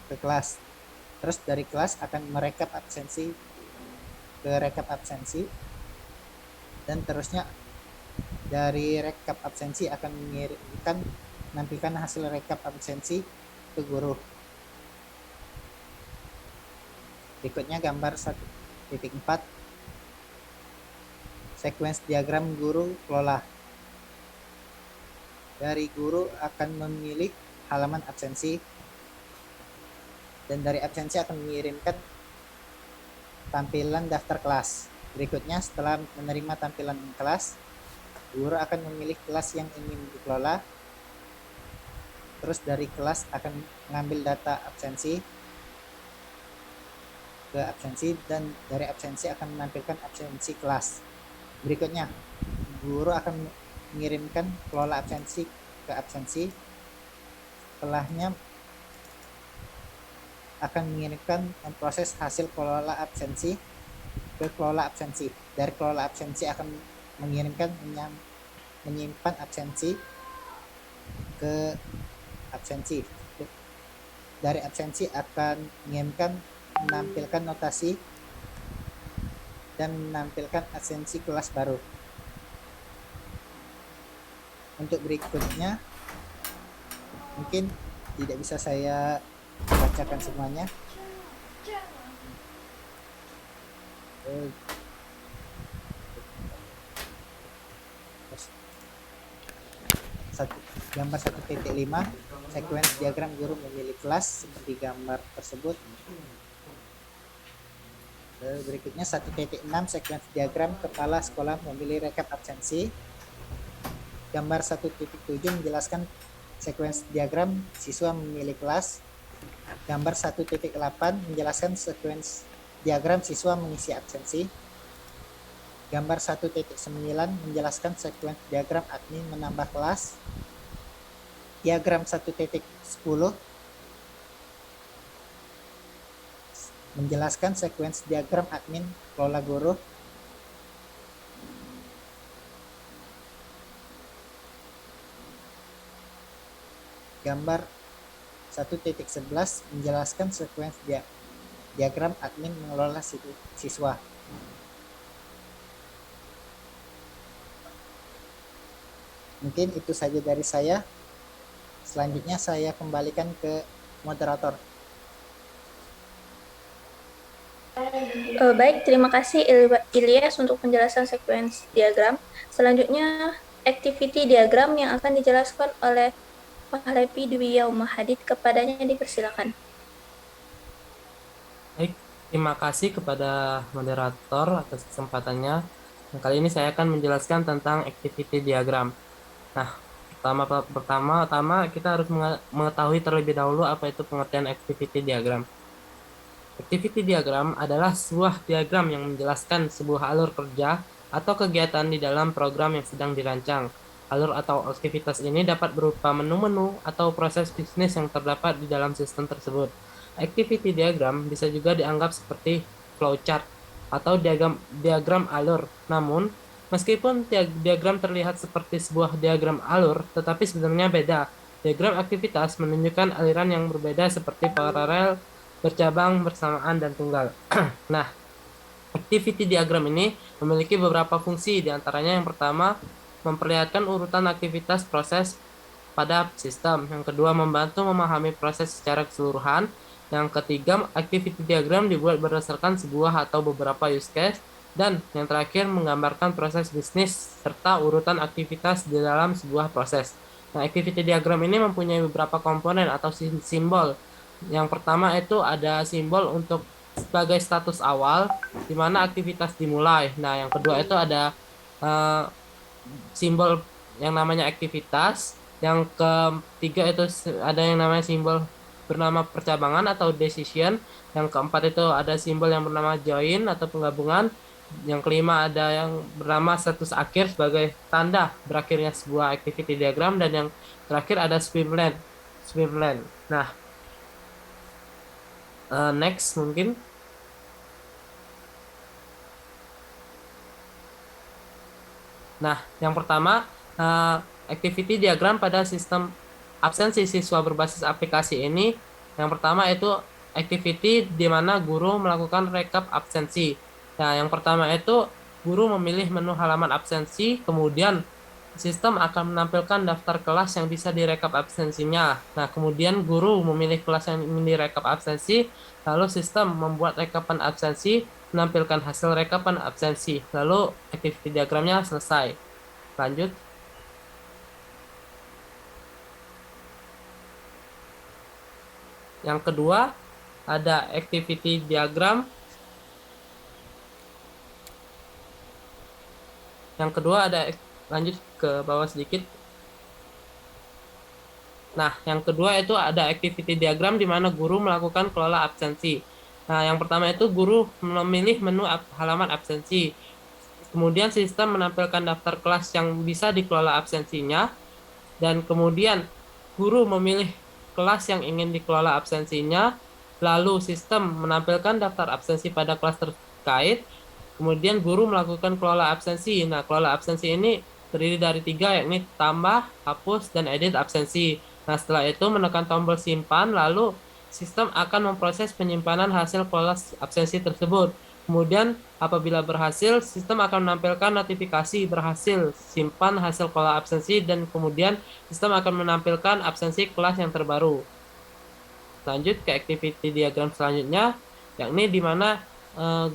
ke kelas. Terus dari kelas akan merekap absensi ke rekap absensi, dan terusnya dari rekap absensi akan mengirimkan menampilkan hasil rekap absensi ke guru. Berikutnya gambar 1.4 sequence diagram guru kelola. Dari guru akan memilih halaman absensi, dan dari absensi akan mengirimkan tampilan daftar kelas. Berikutnya setelah menerima tampilan kelas, guru akan memilih kelas yang ingin dikelola. Terus dari kelas akan mengambil data absensi ke absensi, dan dari absensi akan menampilkan absensi kelas. Berikutnya guru akan mengirimkan kelola absensi ke absensi. Setelahnya akan mengirimkan memproses hasil kelola absensi ke kelola absensi. Dari kelola absensi akan mengirimkan menyimpan absensi ke absensi. Dari absensi akan mengirimkan menampilkan notasi dan menampilkan absensi kelas baru. Untuk berikutnya mungkin tidak bisa saya bacakan semuanya. Gambar 1.5 sequence diagram guru memilih kelas seperti gambar tersebut. Berikutnya 1.6 sequence diagram kepala sekolah memilih rekap absensi. Gambar 1.7 menjelaskan sequence diagram siswa memilih kelas. Gambar 1.8 menjelaskan sequence diagram siswa mengisi absensi. Gambar 1.9 menjelaskan sequence diagram admin menambah kelas. Diagram 1.10 menjelaskan sequence diagram admin kelola guru. Gambar 1.11 menjelaskan sequence diagram admin mengelola siswa. Mungkin itu saja dari saya. Selanjutnya saya kembalikan ke moderator. Baik, terima kasih Ilyas untuk penjelasan sequence diagram. Selanjutnya, activity diagram yang akan dijelaskan oleh Mahlepi Dwi Yaumahadid. Kepadanya dipersilakan. Baik, terima kasih kepada moderator atas kesempatannya. Kali ini saya akan menjelaskan tentang activity diagram. Nah, pertama kita harus mengetahui terlebih dahulu apa itu pengertian activity diagram. Activity diagram adalah sebuah diagram yang menjelaskan sebuah alur kerja atau kegiatan di dalam program yang sedang dirancang. Alur atau aktivitas ini dapat berupa menu-menu atau proses bisnis yang terdapat di dalam sistem tersebut. Activity diagram bisa juga dianggap seperti flowchart atau diagram alur. Namun, meskipun diagram terlihat seperti sebuah diagram alur, tetapi sebenarnya beda. Diagram aktivitas menunjukkan aliran yang berbeda seperti paralel, bercabang, bersamaan, dan tunggal. Nah, activity diagram ini memiliki beberapa fungsi, diantaranya yang pertama, memperlihatkan urutan aktivitas proses pada sistem. Yang kedua, membantu memahami proses secara keseluruhan. Yang ketiga, activity diagram dibuat berdasarkan sebuah atau beberapa use case. Dan yang terakhir, menggambarkan proses bisnis serta urutan aktivitas di dalam sebuah proses. Nah, activity diagram ini mempunyai beberapa komponen atau simbol. Yang pertama itu ada simbol untuk sebagai status awal, di mana aktivitas dimulai. Nah, yang kedua itu ada simbol yang namanya aktivitas. Yang ketiga itu ada yang namanya simbol bernama percabangan atau decision. Yang keempat itu ada simbol yang bernama join atau penggabungan. Yang kelima ada yang bernama status akhir sebagai tanda berakhirnya sebuah activity diagram. Dan yang terakhir ada swimlane. Nah, next mungkin. Nah, yang pertama, activity diagram pada sistem absensi siswa berbasis aplikasi ini Yang pertama itu activity di mana guru melakukan rekap absensi. Nah, yang pertama itu guru memilih menu halaman absensi, kemudian sistem akan menampilkan daftar kelas yang bisa direkap absensinya. Nah, kemudian guru memilih kelas yang ingin direkap absensi, lalu sistem membuat rekapan absensi, menampilkan hasil rekapan absensi, lalu activity diagramnya selesai. Lanjut. Yang kedua, ada activity diagram. Yang kedua ada, lanjut ke bawah sedikit. Nah, yang kedua itu ada activity diagram di mana guru melakukan kelola absensi. Nah, yang pertama itu guru memilih menu halaman absensi. Kemudian sistem menampilkan daftar kelas yang bisa dikelola absensinya. Dan kemudian guru memilih kelas yang ingin dikelola absensinya. Lalu sistem menampilkan daftar absensi pada kelas terkait. Kemudian guru melakukan kelola absensi. Nah, kelola absensi ini terdiri dari 3, yakni tambah, hapus, dan edit absensi. Nah, setelah itu menekan tombol simpan, lalu sistem akan memproses penyimpanan hasil kelola absensi tersebut. Kemudian, apabila berhasil, sistem akan menampilkan notifikasi berhasil simpan hasil kelola absensi, dan kemudian sistem akan menampilkan absensi kelas yang terbaru. Lanjut ke activity diagram selanjutnya, yakni di mana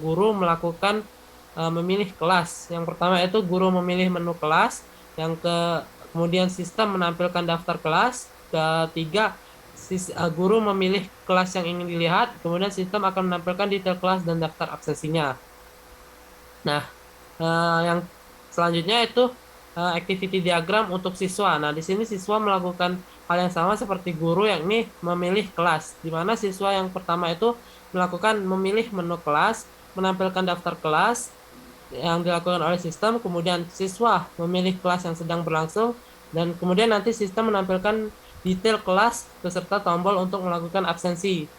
guru melakukan memilih kelas. Yang pertama itu guru memilih menu kelas. Kemudian sistem menampilkan daftar kelas. Ketiga, guru memilih kelas yang ingin dilihat. Kemudian sistem akan menampilkan detail kelas dan daftar absensinya. Nah, yang selanjutnya itu activity diagram untuk siswa. Nah, di sini siswa melakukan hal yang sama seperti guru, yakni memilih kelas. Di mana siswa yang pertama itu melakukan memilih menu kelas, menampilkan daftar kelas yang dilakukan oleh sistem, kemudian siswa memilih kelas yang sedang berlangsung, dan kemudian nanti sistem menampilkan detail kelas beserta tombol untuk melakukan absensi.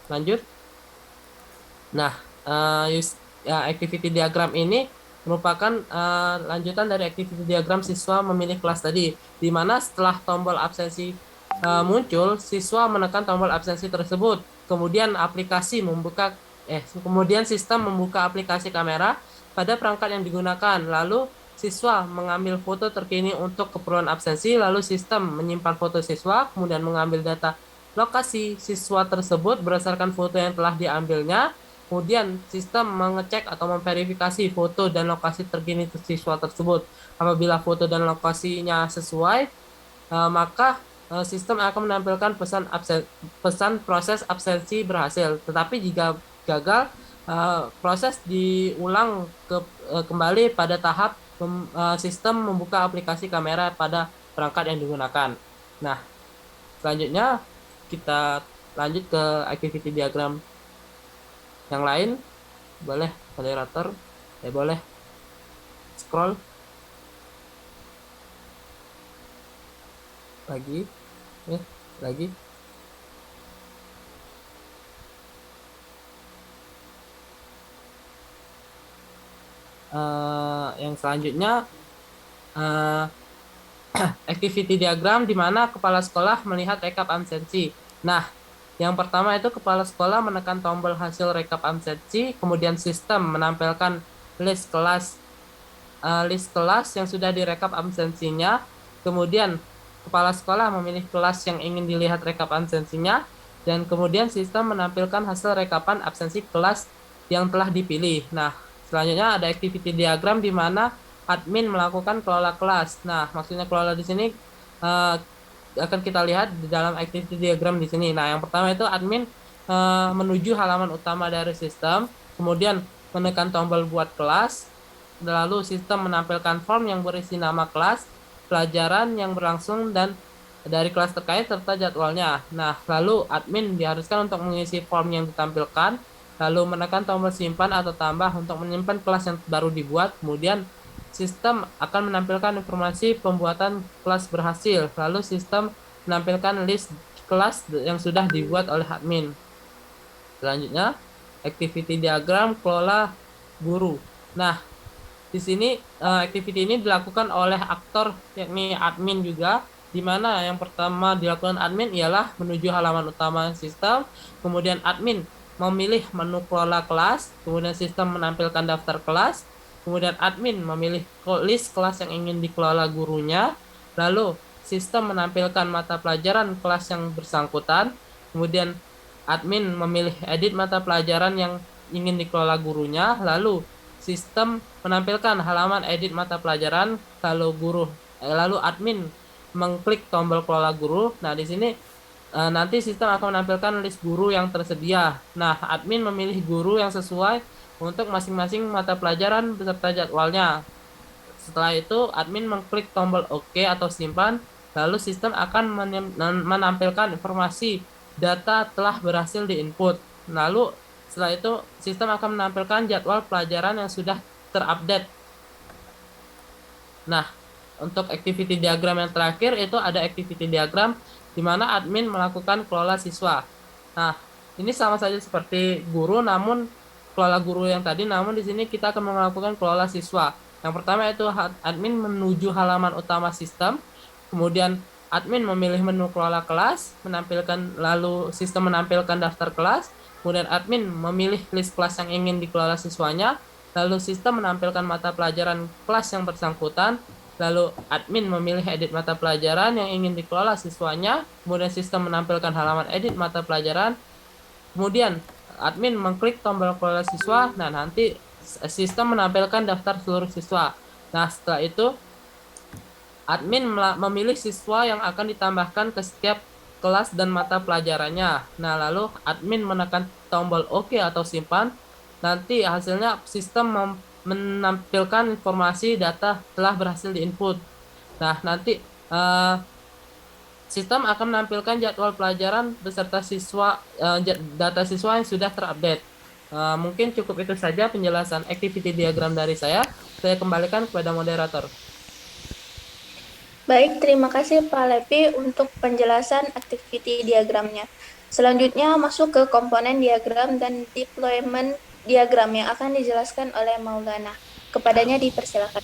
Lanjut. Nah, activity diagram ini merupakan lanjutan dari activity diagram siswa memilih kelas tadi, di mana setelah tombol absensi muncul, siswa menekan tombol absensi tersebut. Kemudian kemudian sistem membuka aplikasi kamera pada perangkat yang digunakan. Lalu siswa mengambil foto terkini untuk keperluan absensi, lalu sistem menyimpan foto siswa, kemudian mengambil data lokasi siswa tersebut berdasarkan foto yang telah diambilnya. Kemudian sistem mengecek atau memverifikasi foto dan lokasi terkini siswa tersebut. Apabila foto dan lokasinya sesuai, maka sistem akan menampilkan pesan proses absensi berhasil. Tetapi jika gagal, proses diulang kembali pada tahap sistem membuka aplikasi kamera pada perangkat yang digunakan. Nah, selanjutnya kita lanjut ke activity diagram yang lain. Boleh moderator, boleh scroll lagi, lagi. Yang selanjutnya activity diagram di mana kepala sekolah melihat rekap absensi. Nah, yang pertama itu kepala sekolah menekan tombol hasil rekap absensi, kemudian sistem menampilkan list kelas yang sudah direkap absensinya. Kemudian kepala sekolah memilih kelas yang ingin dilihat rekap absensinya, dan kemudian sistem menampilkan hasil rekapan absensi kelas yang telah dipilih. Nah, selanjutnya ada activity diagram di mana admin melakukan kelola kelas. Nah, maksudnya kelola di sini akan kita lihat di dalam activity diagram di sini. Nah, yang pertama itu admin menuju halaman utama dari sistem, kemudian menekan tombol buat kelas, lalu sistem menampilkan form yang berisi nama kelas, pelajaran yang berlangsung, dan dari kelas terkait serta jadwalnya. Nah, lalu admin diharuskan untuk mengisi form yang ditampilkan, lalu menekan tombol simpan atau tambah untuk menyimpan kelas yang baru dibuat. Kemudian sistem akan menampilkan informasi pembuatan kelas berhasil, lalu sistem menampilkan list kelas yang sudah dibuat oleh admin. Selanjutnya, activity diagram kelola guru. Nah, di sini activity ini dilakukan oleh aktor, yakni admin juga, di mana yang pertama dilakukan admin ialah menuju halaman utama sistem, kemudian admin memilih menu kelola kelas, kemudian sistem menampilkan daftar kelas, kemudian admin memilih list kelas yang ingin dikelola gurunya, lalu sistem menampilkan mata pelajaran kelas yang bersangkutan, kemudian admin memilih edit mata pelajaran yang ingin dikelola gurunya, lalu sistem menampilkan halaman edit mata pelajaran, lalu admin mengklik tombol kelola guru. Nah, di sini nanti sistem akan menampilkan list guru yang tersedia. Nah, admin memilih guru yang sesuai untuk masing-masing mata pelajaran beserta jadwalnya. Setelah itu, admin mengklik tombol OK atau simpan, lalu sistem akan menampilkan informasi data telah berhasil diinput. Lalu, setelah itu, sistem akan menampilkan jadwal pelajaran yang sudah terupdate. Nah, untuk activity diagram yang terakhir itu ada activity diagram di mana admin melakukan kelola siswa. Nah, ini sama saja seperti guru, namun kelola guru yang tadi, namun di sini kita akan melakukan kelola siswa. Yang pertama itu admin menuju halaman utama sistem, kemudian admin memilih menu kelola kelas, lalu sistem menampilkan daftar kelas, kemudian admin memilih list kelas yang ingin dikelola siswanya, lalu sistem menampilkan mata pelajaran kelas yang bersangkutan, lalu admin memilih edit mata pelajaran yang ingin dikelola siswanya, kemudian sistem menampilkan halaman edit mata pelajaran, kemudian admin mengklik tombol kelola siswa, nah nanti sistem menampilkan daftar seluruh siswa. Nah, setelah itu admin memilih siswa yang akan ditambahkan ke setiap kelas dan mata pelajarannya. Nah, lalu admin menekan tombol OK atau simpan. Nanti hasilnya sistem menampilkan informasi data telah berhasil diinput. Nah, nanti sistem akan menampilkan jadwal pelajaran beserta data siswa yang sudah terupdate. Mungkin cukup itu saja penjelasan activity diagram dari saya. Saya kembalikan kepada moderator. Baik, terima kasih Pak Lepi untuk penjelasan activity diagramnya. Selanjutnya masuk ke komponen diagram dan deployment diagram yang akan dijelaskan oleh Maulana. Kepadanya dipersilakan.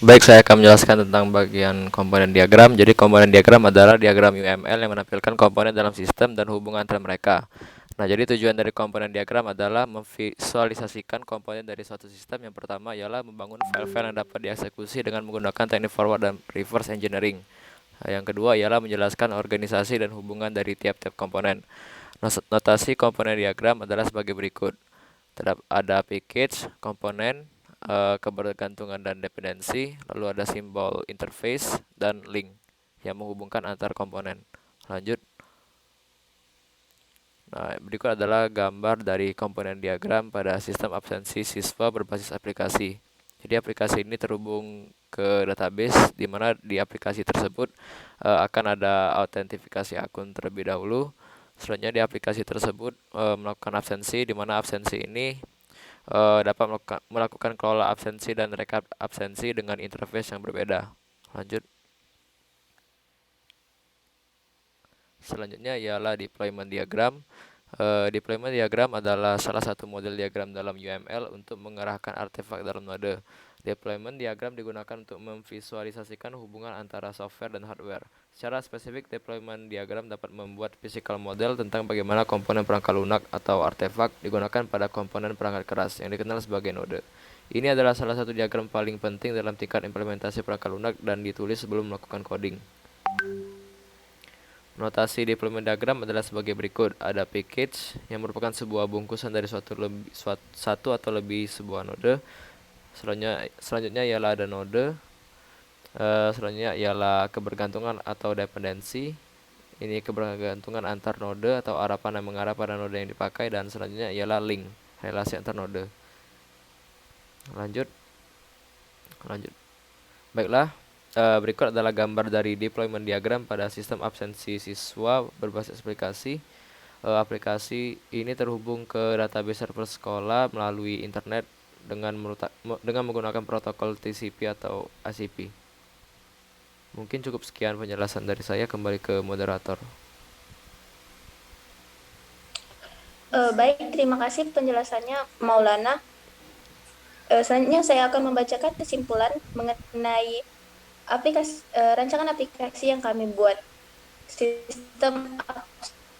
Baik, saya akan menjelaskan tentang bagian komponen diagram. Jadi komponen diagram adalah diagram UML yang menampilkan komponen dalam sistem dan hubungan antara mereka. Nah, jadi tujuan dari komponen diagram adalah memvisualisasikan komponen dari suatu sistem. Yang pertama ialah membangun file-file yang dapat dieksekusi dengan menggunakan teknik forward dan reverse engineering. Yang kedua ialah menjelaskan organisasi dan hubungan dari tiap-tiap komponen. Notasi komponen diagram adalah sebagai berikut. Ada package, komponen, kebergantungan dan dependensi, lalu ada simbol interface dan link yang menghubungkan antar komponen. Lanjut. Nah, berikut adalah gambar dari komponen diagram pada sistem absensi siswa berbasis aplikasi. Jadi aplikasi ini terhubung ke database, di mana di aplikasi tersebut akan ada autentifikasi akun terlebih dahulu. Selanjutnya di aplikasi tersebut melakukan absensi, di mana absensi ini dapat melakukan kelola absensi dan rekap absensi dengan interface yang berbeda. Lanjut. Selanjutnya ialah deployment diagram. Deployment diagram adalah salah satu model diagram dalam UML untuk mengarahkan artefak dalam node. Deployment diagram digunakan untuk memvisualisasikan hubungan antara software dan hardware. Secara spesifik, deployment diagram dapat membuat physical model tentang bagaimana komponen perangkat lunak atau artefak digunakan pada komponen perangkat keras yang dikenal sebagai node. Ini adalah salah satu diagram paling penting dalam tingkat implementasi perangkat lunak dan ditulis sebelum melakukan coding. Notasi deployment diagram adalah sebagai berikut. Ada package yang merupakan sebuah bungkusan dari satu atau lebih sebuah node. Selanjutnya ialah ada node. Selanjutnya ialah kebergantungan atau dependensi. Ini kebergantungan antar node atau harapan yang mengarah pada node yang dipakai. Dan selanjutnya ialah link, relasi antar node. Lanjut. Baiklah. Berikut adalah gambar dari deployment diagram pada sistem absensi siswa berbasis aplikasi. Aplikasi ini terhubung ke database server sekolah melalui internet dengan menggunakan protokol TCP atau ICP. Mungkin cukup sekian penjelasan dari saya, kembali ke moderator. Baik, terima kasih penjelasannya Maulana. Selanjutnya saya akan membacakan kesimpulan mengenai rancangan aplikasi yang kami buat. Sistem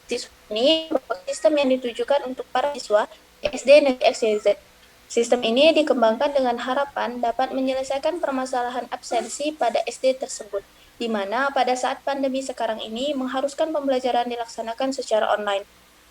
siswa ini merupakan sistem yang ditujukan untuk para siswa SD negeri XYZ. Sistem ini dikembangkan dengan harapan dapat menyelesaikan permasalahan absensi pada SD tersebut, di mana pada saat pandemi sekarang ini mengharuskan pembelajaran dilaksanakan secara online.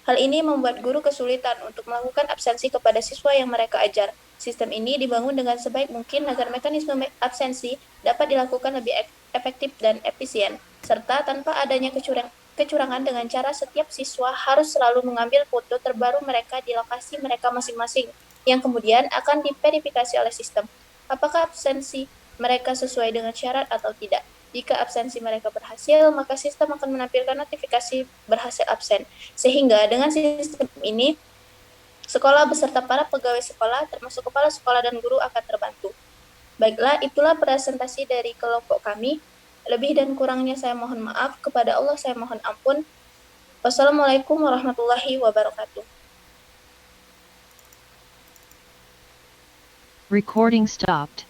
Hal ini membuat guru kesulitan untuk melakukan absensi kepada siswa yang mereka ajar. Sistem ini dibangun dengan sebaik mungkin agar mekanisme absensi dapat dilakukan lebih efektif dan efisien, serta tanpa adanya kecurangan dengan cara setiap siswa harus selalu mengambil foto terbaru mereka di lokasi mereka masing-masing, yang kemudian akan diverifikasi oleh sistem. Apakah absensi mereka sesuai dengan syarat atau tidak? Jika absensi mereka berhasil, maka sistem akan menampilkan notifikasi berhasil absen. Sehingga dengan sistem ini, sekolah beserta para pegawai sekolah, termasuk kepala sekolah dan guru akan terbantu. Baiklah, itulah presentasi dari kelompok kami. Lebih dan kurangnya saya mohon maaf. Kepada Allah saya mohon ampun. Wassalamualaikum warahmatullahi wabarakatuh. Recording stopped.